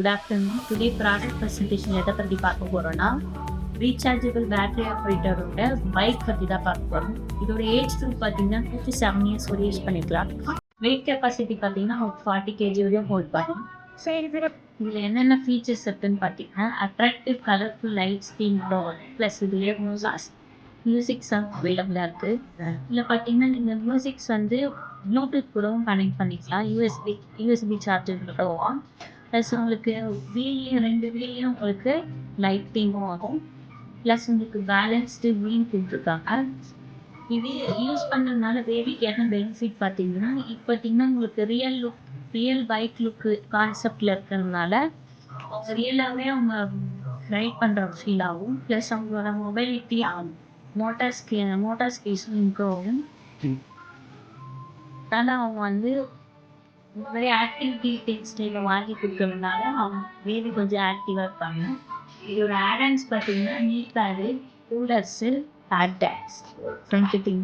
Good afternoon. Today product presentation எதை பற்றி பார்க்க போறோம்னா ரீசார்ஜபிள் பேட்டரி ஆப்ரேட்டரோட பைக் பற்றி தான் பார்க்க போறோம். இதோட ஏஜ் குரூப் பார்த்தீங்கன்னா 2 to 7 years வரை யூஸ் பண்ணிக்கலாம். வெயிட் கெப்பாசிட்டி பார்த்தீங்கன்னா 40 kg வரையும் ஹோல்ட் பண்ணும். இதில் என்னென்ன ஃபீச்சர்ஸ் இருக்குன்னு பார்த்தீங்கன்னா attractive colourful light screen plus இதுலேயே மியூசிக்ஸ் அவைலபிளாக இருக்குது. இதில் பார்த்தீங்கன்னா நீங்கள் மியூசிக்ஸ் வந்து ப்ளூடூத் கூடவும் கனெக்ட் பண்ணிக்கலாம். யூஎஸ்பி சார்ஜர் கூடவும் ப்ளஸ் உங்களுக்கு ரெண்டு வீலையும் உங்களுக்கு லைட்டிங்கும் ஆகும். ப்ளஸ் உங்களுக்கு பேலன்ஸ்டு வீல் கொடுத்துருக்காங்க. இது யூஸ் பண்ணுறதுனால பேபிக்கு என்ன பெனிஃபிட் பார்த்தீங்கன்னா உங்களுக்கு ரியல் பைக் லுக்கு கான்செப்டில் இருக்கிறதுனால ரியலாகவே அவங்க ரைட் பண்ணுற ஃபீல் ஆகும். ப்ளஸ் அவங்களோட மொபைலிட்டி ஆகும். மோட்டார் ஸ்பேஸும் இம்ப்ரூவ் ஆகும். அதனால் அவங்க வந்து இந்த மாதிரி ஆக்டிவிட்டி டெக்ஸ்டைல் வாங்கி கொடுக்கறதுனால அவங்க பேபி கொஞ்சம் ஆக்டிவாக இருப்பாங்க. இதோட ஆடன்ஸ் பார்த்தீங்கன்னா knee pad, coolers, hair tags, front fitting